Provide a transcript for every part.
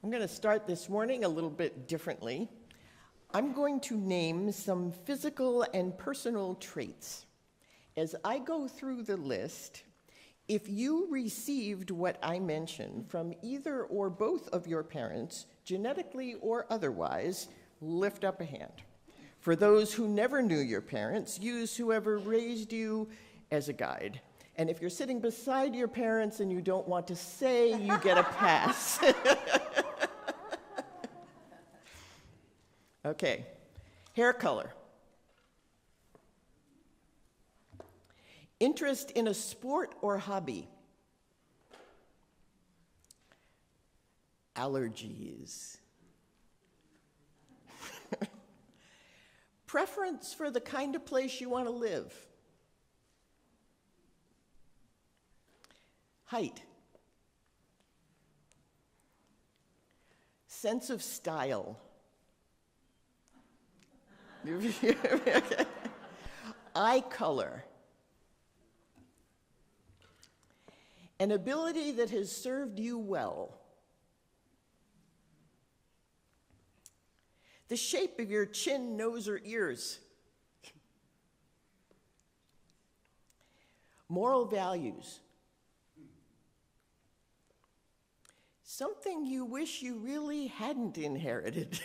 I'm going to start this morning a little bit differently. I'm going to name some physical and personal traits. As I go through the list, if you received what I mentioned from either or both of your parents, genetically or otherwise, lift up a hand. For those who never knew your parents, use whoever raised you as a guide. And if you're sitting beside your parents and you don't want to say, you get a pass. Okay, hair color. Interest in a sport or hobby. Allergies. Preference for the kind of place you want to live. Height. Sense of style. Eye color. An ability that has served you well. The shape of your chin, nose, or ears. Moral values. Something you wish you really hadn't inherited.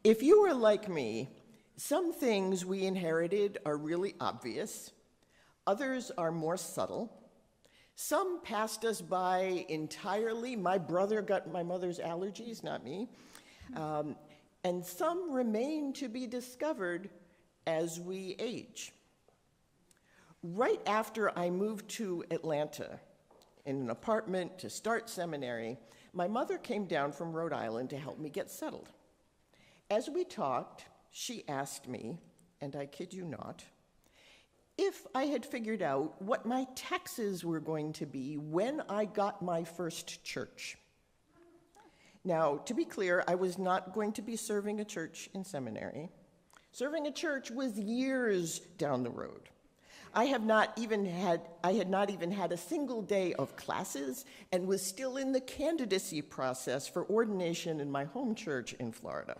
If you were like me, some things we inherited are really obvious. Others are more subtle. Some passed us by entirely. My brother got my mother's allergies, not me. And some remain to be discovered as we age. Right after I moved to Atlanta in an apartment to start seminary, my mother came down from Rhode Island to help me get settled. As we talked, she asked me, and I kid you not, if I had figured out what my taxes were going to be when I got my first church. Now, to be clear, I was not going to be serving a church in seminary. Serving a church was years down the road. I had not even had a single day of classes and was still in the candidacy process for ordination in my home church in Florida.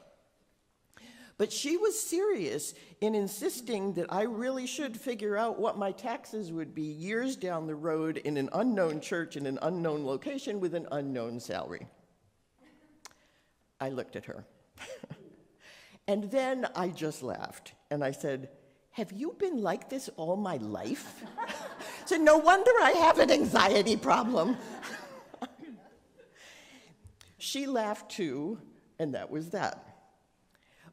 But she was serious in insisting that I really should figure out what my taxes would be years down the road in an unknown church in an unknown location with an unknown salary. I looked at her. And then I just laughed, and I said, "Have you been like this all my life?" So no wonder I have an anxiety problem. She laughed too, and that was that.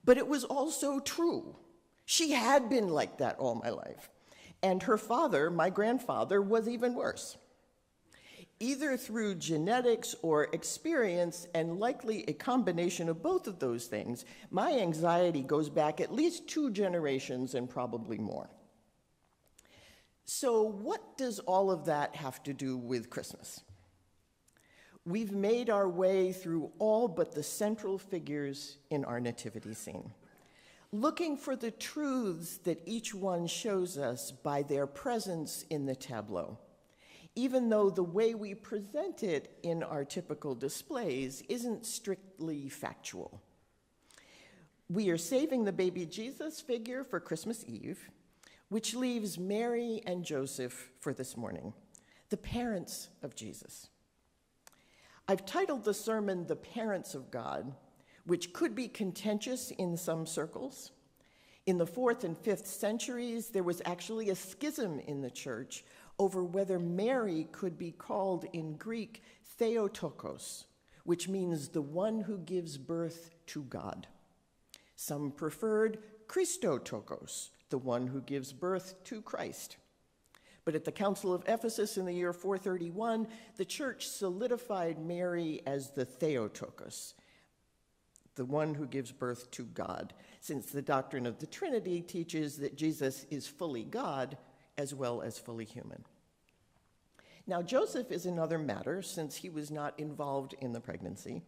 But it was also true. She had been like that all my life. And her father, my grandfather, was even worse. Either through genetics or experience, and likely a combination of both of those things, my anxiety goes back at least 2 generations and probably more. So what does all of that have to do with Christmas? We've made our way through all but the central figures in our nativity scene, looking for the truths that each one shows us by their presence in the tableau, even though the way we present it in our typical displays isn't strictly factual. We are saving the baby Jesus figure for Christmas Eve, which leaves Mary and Joseph for this morning, the parents of Jesus. I've titled the sermon, "The Parents of God," which could be contentious in some circles. In the 4th and 5th centuries, there was actually a schism in the church over whether Mary could be called in Greek Theotokos, which means the one who gives birth to God. Some preferred Christotokos, the one who gives birth to Christ. But at the Council of Ephesus in the year 431, the church solidified Mary as the Theotokos, the one who gives birth to God, since the doctrine of the Trinity teaches that Jesus is fully God as well as fully human. Now, Joseph is another matter, since he was not involved in the pregnancy.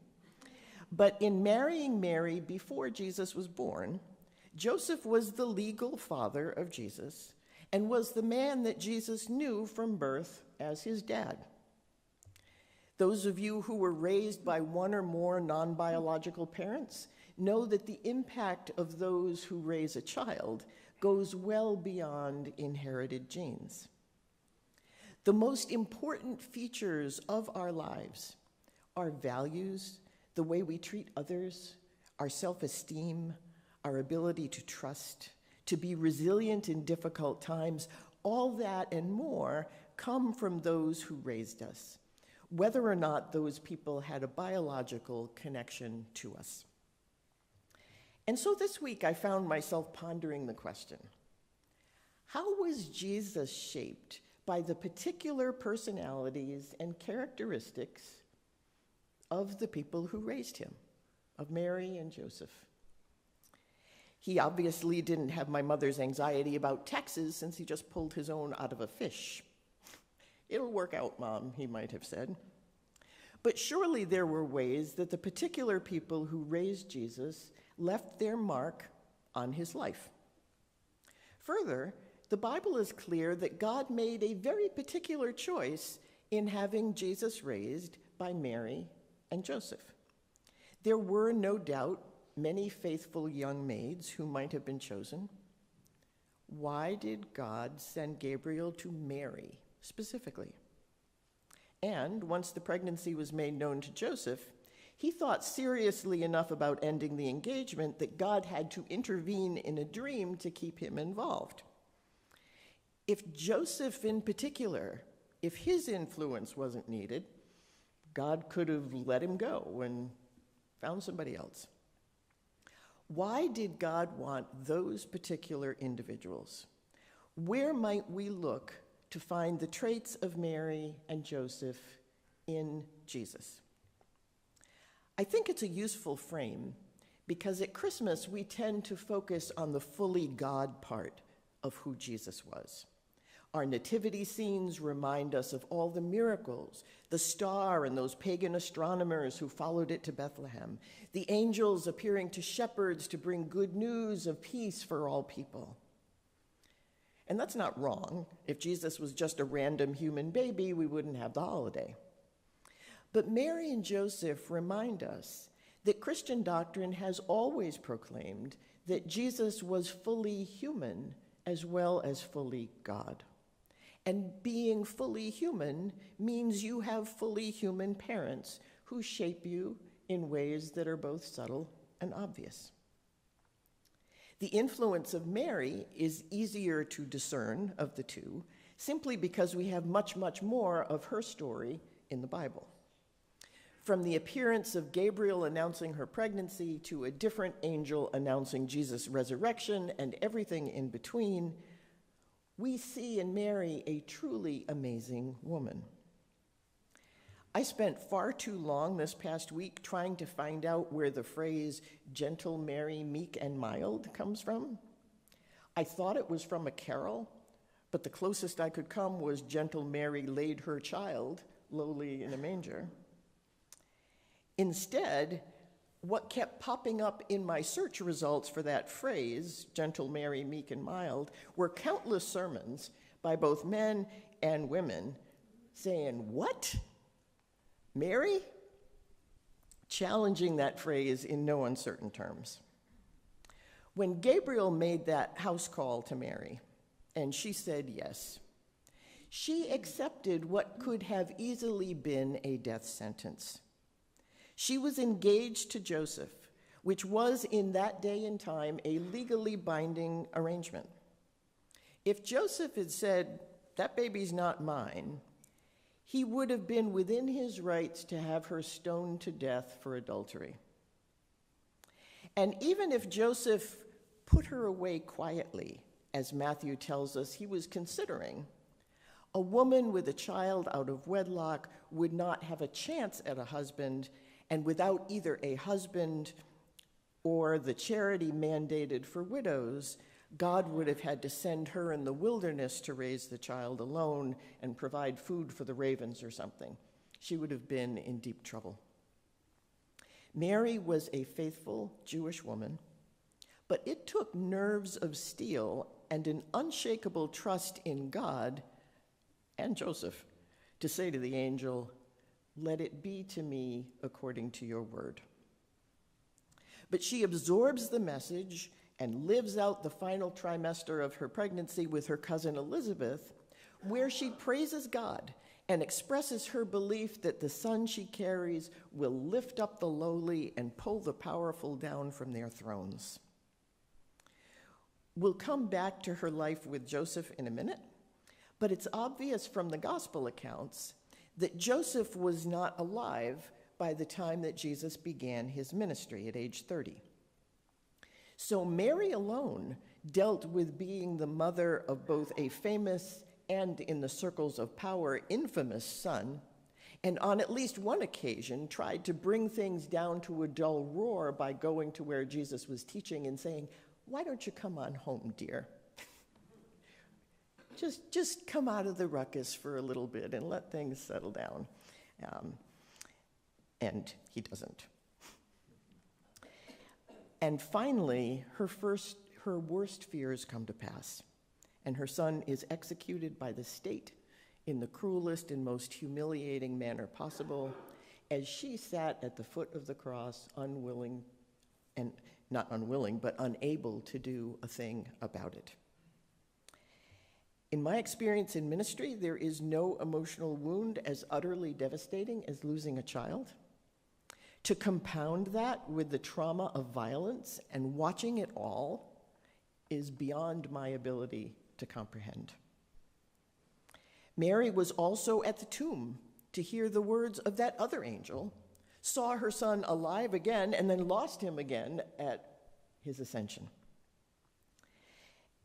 But in marrying Mary before Jesus was born, Joseph was the legal father of Jesus and was the man that Jesus knew from birth as his dad. Those of you who were raised by one or more non-biological parents know that the impact of those who raise a child goes well beyond inherited genes. The most important features of our lives, our values, the way we treat others, our self-esteem, our ability to trust, to be resilient in difficult times, all that and more come from those who raised us, whether or not those people had a biological connection to us. And so this week I found myself pondering the question, how was Jesus shaped by the particular personalities and characteristics of the people who raised him, of Mary and Joseph? He obviously didn't have my mother's anxiety about taxes since he just pulled his own out of a fish. "It'll work out, Mom," he might have said. But surely there were ways that the particular people who raised Jesus left their mark on his life. Further, the Bible is clear that God made a very particular choice in having Jesus raised by Mary and Joseph. There were no doubt many faithful young maids who might have been chosen. Why did God send Gabriel to Mary specifically? And once the pregnancy was made known to Joseph, he thought seriously enough about ending the engagement that God had to intervene in a dream to keep him involved. If Joseph in particular, if his influence wasn't needed, God could have let him go and found somebody else. Why did God want those particular individuals? Where might we look to find the traits of Mary and Joseph in Jesus? I think it's a useful frame because at Christmas we tend to focus on the fully God part of who Jesus was. Our nativity scenes remind us of all the miracles, the star and those pagan astronomers who followed it to Bethlehem, the angels appearing to shepherds to bring good news of peace for all people. And that's not wrong. If Jesus was just a random human baby, we wouldn't have the holiday. But Mary and Joseph remind us that Christian doctrine has always proclaimed that Jesus was fully human as well as fully God. And being fully human means you have fully human parents who shape you in ways that are both subtle and obvious. The influence of Mary is easier to discern of the two, simply because we have much, much more of her story in the Bible. From the appearance of Gabriel announcing her pregnancy to a different angel announcing Jesus' resurrection and everything in between, we see in Mary a truly amazing woman. I spent far too long this past week trying to find out where the phrase gentle Mary, meek and mild comes from. I thought it was from a carol, but the closest I could come was gentle Mary laid her child lowly in a manger. Instead, what kept popping up in my search results for that phrase, gentle Mary, meek and mild, were countless sermons by both men and women saying, "What? Mary?" Challenging that phrase in no uncertain terms. When Gabriel made that house call to Mary, and she said yes, she accepted what could have easily been a death sentence. She was engaged to Joseph, which was in that day and time a legally binding arrangement. If Joseph had said, "That baby's not mine," he would have been within his rights to have her stoned to death for adultery. And even if Joseph put her away quietly, as Matthew tells us he was considering, a woman with a child out of wedlock would not have a chance at a husband, and without either a husband or the charity mandated for widows, God would have had to send her in the wilderness to raise the child alone and provide food for the ravens or something. She would have been in deep trouble. Mary was a faithful Jewish woman, but it took nerves of steel and an unshakable trust in God and Joseph to say to the angel, "Let it be to me according to your word." But she absorbs the message and lives out the final trimester of her pregnancy with her cousin Elizabeth, where she praises God and expresses her belief that the son she carries will lift up the lowly and pull the powerful down from their thrones. We'll come back to her life with Joseph in a minute, but it's obvious from the gospel accounts that Joseph was not alive by the time that Jesus began his ministry at age 30. So Mary alone dealt with being the mother of both a famous and, in the circles of power, infamous son, and on at least one occasion tried to bring things down to a dull roar by going to where Jesus was teaching and saying, "Why don't you come on home, dear? Just come out of the ruckus for a little bit and let things settle down." And he doesn't. And finally, her worst fears come to pass, and her son is executed by the state in the cruelest and most humiliating manner possible, as she sat at the foot of the cross, unwilling, and not unwilling, but unable to do a thing about it. In my experience in ministry, there is no emotional wound as utterly devastating as losing a child. To compound that with the trauma of violence and watching it all is beyond my ability to comprehend. Mary was also at the tomb to hear the words of that other angel, saw her son alive again, and then lost him again at his ascension.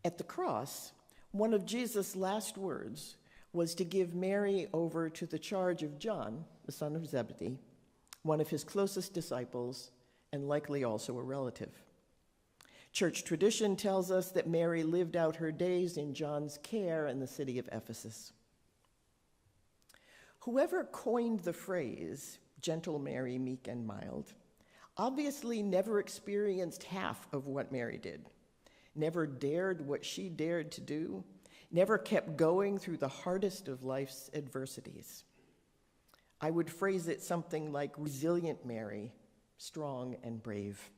At the cross, one of Jesus' last words was to give Mary over to the charge of John, the son of Zebedee, one of his closest disciples, and likely also a relative. Church tradition tells us that Mary lived out her days in John's care in the city of Ephesus. Whoever coined the phrase, "Gentle Mary, meek and mild," obviously never experienced half of what Mary did, never dared what she dared to do, never kept going through the hardest of life's adversities. I would phrase it something like resilient Mary, strong and brave.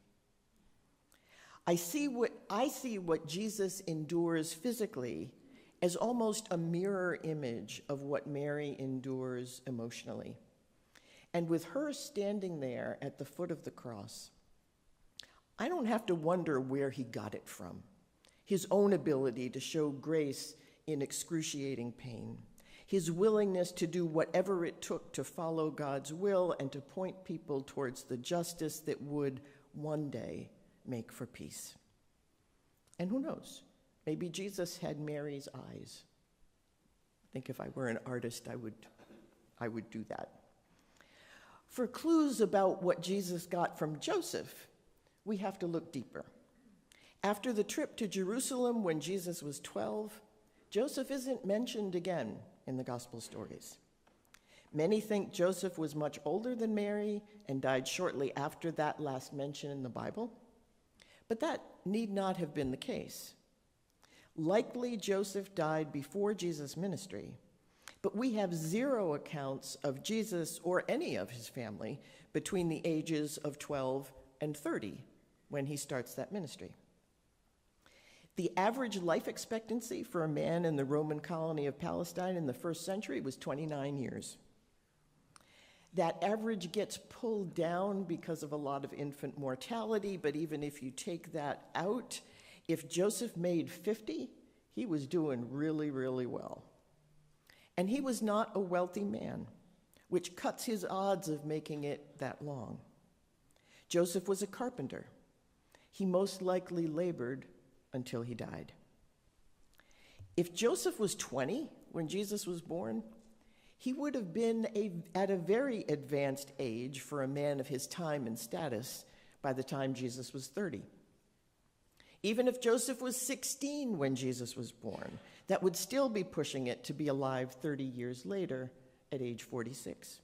I see what Jesus endures physically as almost a mirror image of what Mary endures emotionally. And with her standing there at the foot of the cross, I don't have to wonder where he got it from, his own ability to show grace in excruciating pain, his willingness to do whatever it took to follow God's will and to point people towards the justice that would one day make for peace. And who knows, maybe Jesus had Mary's eyes. I think if I were an artist, I would do that. For clues about what Jesus got from Joseph, we have to look deeper. After the trip to Jerusalem when Jesus was 12, Joseph isn't mentioned again in the gospel stories. Many think Joseph was much older than Mary and died shortly after that last mention in the Bible, but that need not have been the case. Likely Joseph died before Jesus' ministry, but we have zero accounts of Jesus or any of his family between the ages of 12 and 30 when he starts that ministry. The average life expectancy for a man in the Roman colony of Palestine in the first century was 29 years. That average gets pulled down because of a lot of infant mortality, but even if you take that out, if Joseph made 50, he was doing really, really well. And he was not a wealthy man, which cuts his odds of making it that long. Joseph was a carpenter. He most likely labored until he died. If Joseph was 20 when Jesus was born, he would have been at a very advanced age for a man of his time and status by the time Jesus was 30. Even if Joseph was 16 when Jesus was born, that would still be pushing it to be alive 30 years later at age 46.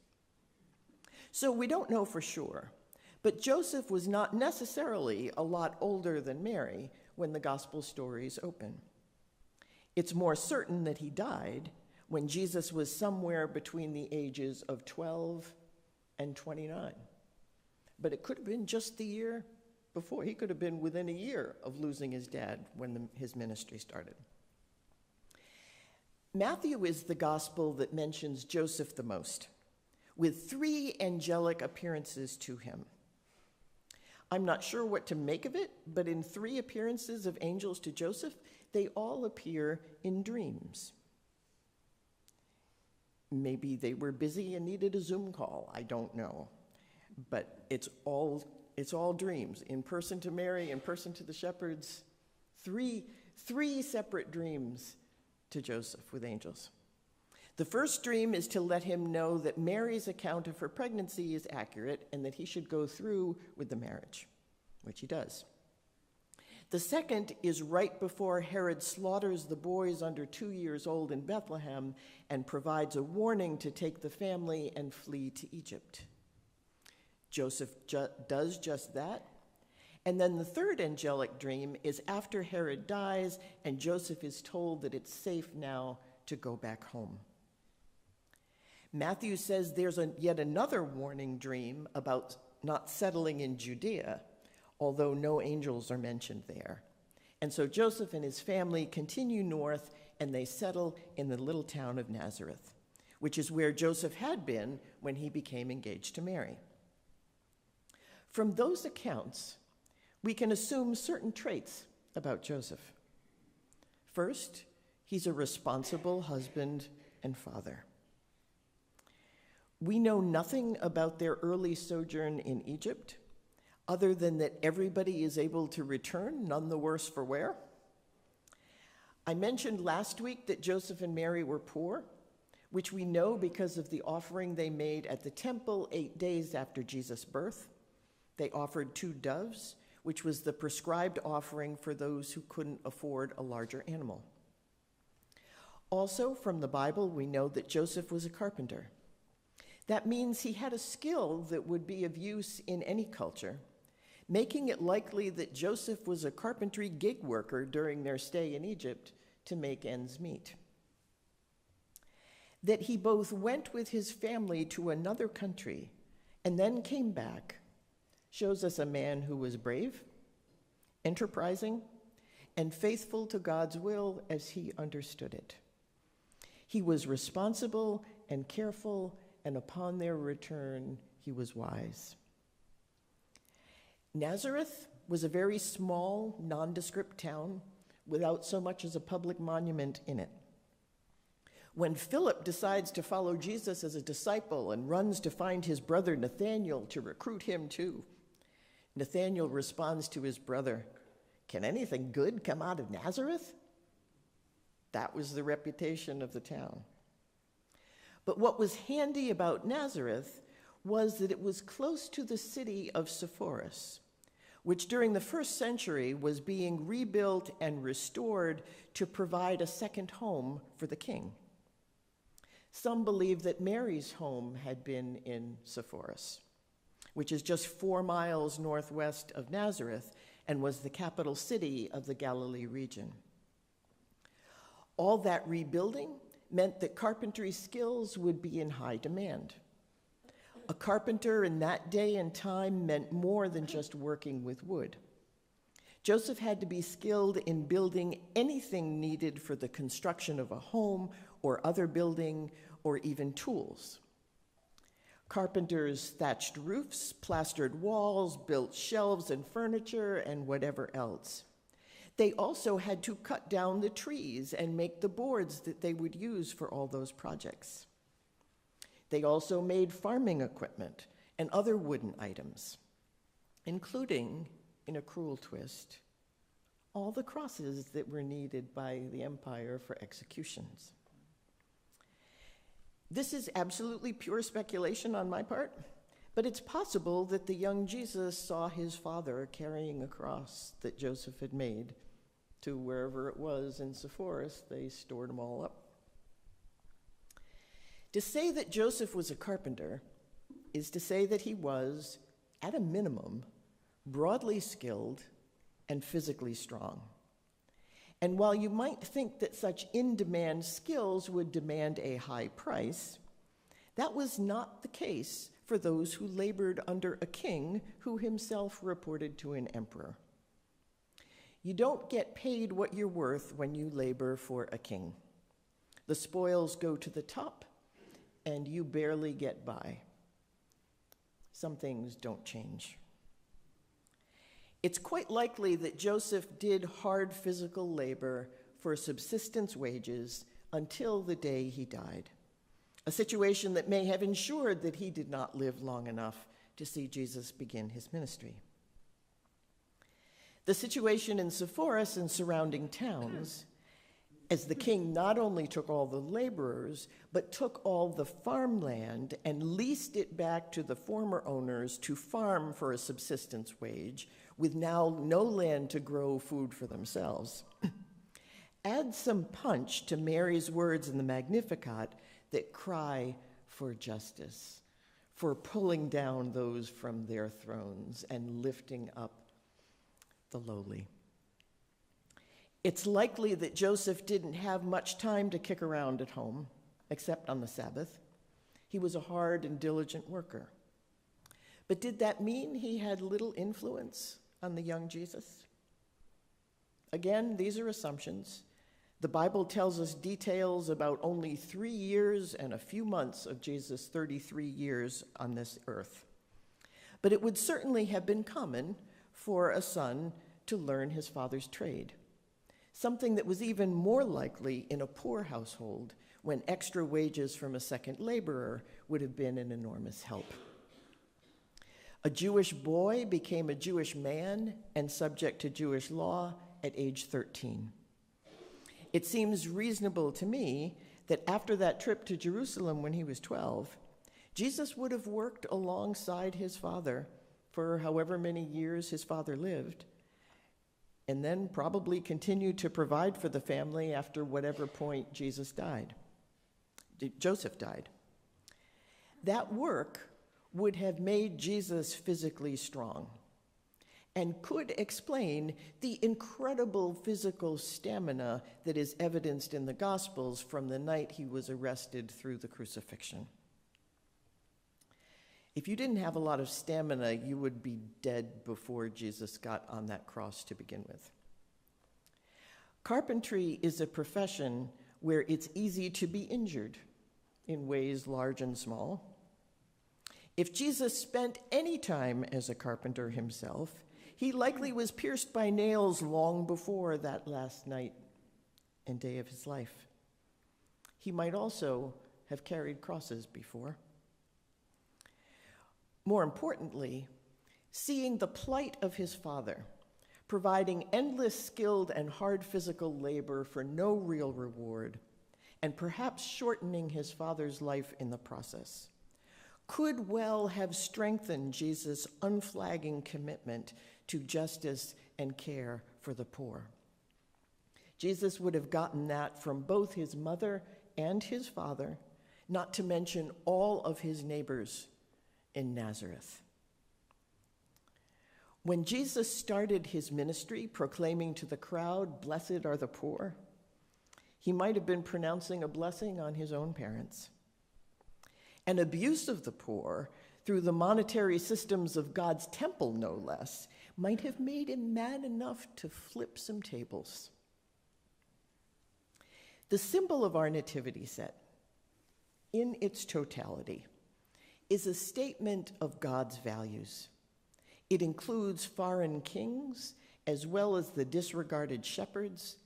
So we don't know for sure, but Joseph was not necessarily a lot older than Mary when the gospel stories open. It's more certain that he died when Jesus was somewhere between the ages of 12 and 29. But it could have been just the year before. He could have been within a year of losing his dad when his ministry started. Matthew is the gospel that mentions Joseph the most, with 3 angelic appearances to him. I'm not sure what to make of it, but in 3 appearances of angels to Joseph, they all appear in dreams. Maybe they were busy and needed a Zoom call, I don't know. But it's all dreams, in person to Mary, in person to the shepherds. Three separate dreams to Joseph with angels. The first dream is to let him know that Mary's account of her pregnancy is accurate and that he should go through with the marriage, which he does. The second is right before Herod slaughters the boys under 2 years old in Bethlehem and provides a warning to take the family and flee to Egypt. Joseph does just that. And then the third angelic dream is after Herod dies and Joseph is told that it's safe now to go back home. Matthew says there's yet another warning dream about not settling in Judea, although no angels are mentioned there. And so Joseph and his family continue north and they settle in the little town of Nazareth, which is where Joseph had been when he became engaged to Mary. From those accounts, we can assume certain traits about Joseph. First, he's a responsible husband and father. We know nothing about their early sojourn in Egypt, other than that everybody is able to return, none the worse for wear. I mentioned last week that Joseph and Mary were poor, which we know because of the offering they made at the temple 8 days after Jesus' birth. They offered 2 doves, which was the prescribed offering for those who couldn't afford a larger animal. Also, from the Bible, we know that Joseph was a carpenter. That means he had a skill that would be of use in any culture, making it likely that Joseph was a carpentry gig worker during their stay in Egypt to make ends meet. That he both went with his family to another country and then came back shows us a man who was brave, enterprising, and faithful to God's will as he understood it. He was responsible and careful, and upon their return, he was wise. Nazareth was a very small, nondescript town without so much as a public monument in it. When Philip decides to follow Jesus as a disciple and runs to find his brother Nathanael to recruit him too, Nathanael responds to his brother, "Can anything good come out of Nazareth?" That was the reputation of the town. But what was handy about Nazareth was that it was close to the city of Sepphoris, which during the 1st century was being rebuilt and restored to provide a second home for the king. Some believe that Mary's home had been in Sepphoris, which is just 4 miles northwest of Nazareth and was the capital city of the Galilee region. All that rebuilding meant that carpentry skills would be in high demand. A carpenter in that day and time meant more than just working with wood. Joseph had to be skilled in building anything needed for the construction of a home or other building or even tools. Carpenters thatched roofs, plastered walls, built shelves and furniture, and whatever else. They also had to cut down the trees and make the boards that they would use for all those projects. They also made farming equipment and other wooden items, including, in a cruel twist, all the crosses that were needed by the empire for executions. This is absolutely pure speculation on my part, but it's possible that the young Jesus saw his father carrying a cross that Joseph had made to wherever it was in Sepphoris. They stored them all up. To say that Joseph was a carpenter is to say that he was, at a minimum, broadly skilled and physically strong. And while you might think that such in-demand skills would demand a high price, that was not the case for those who labored under a king who himself reported to an emperor. You don't get paid what you're worth when you labor for a king. The spoils go to the top, and you barely get by. Some things don't change. It's quite likely that Joseph did hard physical labor for subsistence wages until the day he died, a situation that may have ensured that he did not live long enough to see Jesus begin his ministry. The situation in Sepphoris and surrounding towns, as the king not only took all the laborers, but took all the farmland and leased it back to the former owners to farm for a subsistence wage, with now no land to grow food for themselves. Add some punch to Mary's words in the Magnificat that cry for justice, for pulling down those from their thrones and lifting up the lowly. It's likely that Joseph didn't have much time to kick around at home, except on the Sabbath. He was a hard and diligent worker. But did that mean he had little influence on the young Jesus? Again, these are assumptions. The Bible tells us details about only 3 years and a few months of Jesus' 33 years on this earth. But it would certainly have been common for a son to learn his father's trade, something that was even more likely in a poor household when extra wages from a second laborer would have been an enormous help. A Jewish boy became a Jewish man and subject to Jewish law at age 13. It seems reasonable to me that after that trip to Jerusalem when he was 12, Jesus would have worked alongside his father for however many years his father lived, and then probably continued to provide for the family after whatever point Joseph died. That work would have made Jesus physically strong and could explain the incredible physical stamina that is evidenced in the Gospels from the night he was arrested through the crucifixion. If you didn't have a lot of stamina, you would be dead before Jesus got on that cross to begin with. Carpentry is a profession where it's easy to be injured in ways large and small. If Jesus spent any time as a carpenter himself, he likely was pierced by nails long before that last night and day of his life. He might also have carried crosses before. More importantly, seeing the plight of his father, providing endless skilled and hard physical labor for no real reward, and perhaps shortening his father's life in the process, could well have strengthened Jesus' unflagging commitment to justice and care for the poor. Jesus would have gotten that from both his mother and his father, not to mention all of his neighbors in Nazareth. When Jesus started his ministry, proclaiming to the crowd, "Blessed are the poor," he might have been pronouncing a blessing on his own parents. An abuse of the poor, through the monetary systems of God's temple, no less, might have made him mad enough to flip some tables. The symbol of our nativity set, in its totality, is a statement of God's values. It includes foreign kings, as well as the disregarded shepherds,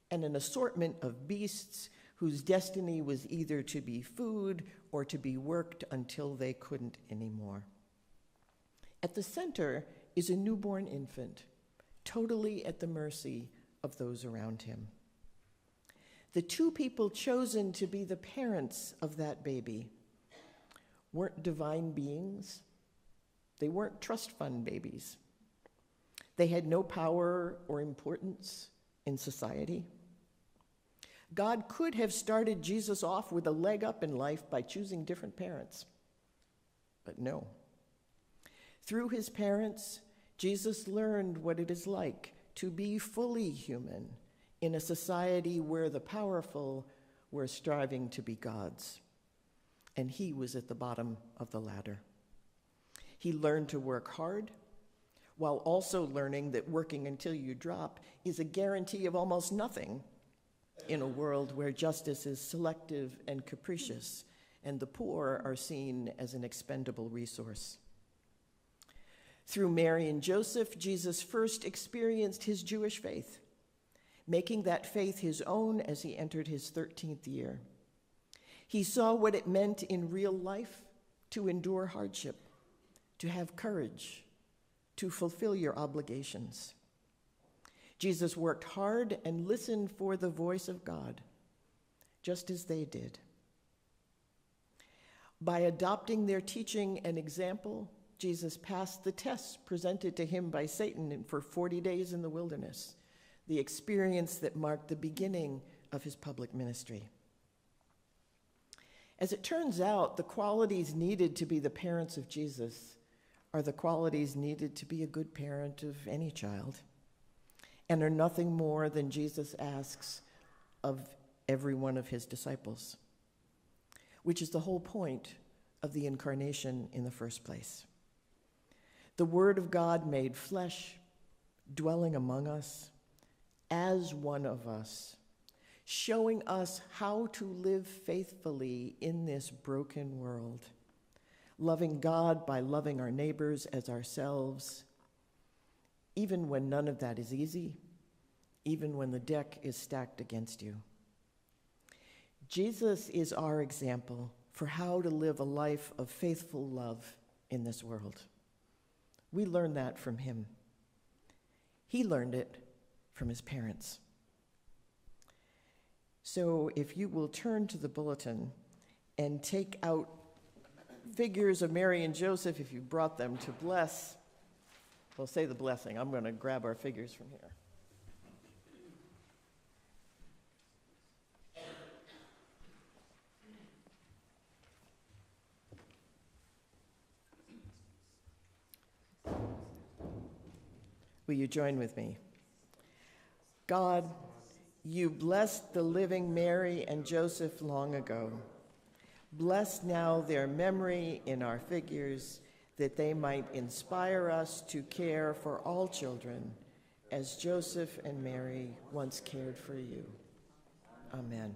and an assortment of beasts whose destiny was either to be food or to be worked until they couldn't anymore. At the center is a newborn infant, totally at the mercy of those around him. The two people chosen to be the parents of that baby weren't divine beings. They weren't trust fund babies. They had no power or importance in society. God could have started Jesus off with a leg up in life by choosing different parents, but no. Through his parents, Jesus learned what it is like to be fully human in a society where the powerful were striving to be gods, and he was at the bottom of the ladder. He learned to work hard, while also learning that working until you drop is a guarantee of almost nothing in a world where justice is selective and capricious, and the poor are seen as an expendable resource. Through Mary and Joseph, Jesus first experienced his Jewish faith, making that faith his own as he entered his 13th year. He saw what it meant in real life to endure hardship, to have courage, to fulfill your obligations. Jesus worked hard and listened for the voice of God, just as they did. By adopting their teaching and example, Jesus passed the tests presented to him by Satan for 40 days in the wilderness, the experience that marked the beginning of his public ministry. As it turns out, the qualities needed to be the parents of Jesus are the qualities needed to be a good parent of any child, and are nothing more than Jesus asks of every one of his disciples, which is the whole point of the incarnation in the first place. The Word of God made flesh, dwelling among us, as one of us, showing us how to live faithfully in this broken world, loving God by loving our neighbors as ourselves, even when none of that is easy, even when the deck is stacked against you. Jesus is our example for how to live a life of faithful love in this world. We learn that from him. He learned it from his parents. So if you will turn to the bulletin and take out figures of Mary and Joseph, if you brought them to bless, we'll say the blessing. I'm going to grab our figures from here. Will you join with me? God, you blessed the living Mary and Joseph long ago. Bless now their memory in our figures, that they might inspire us to care for all children, as Joseph and Mary once cared for you. Amen.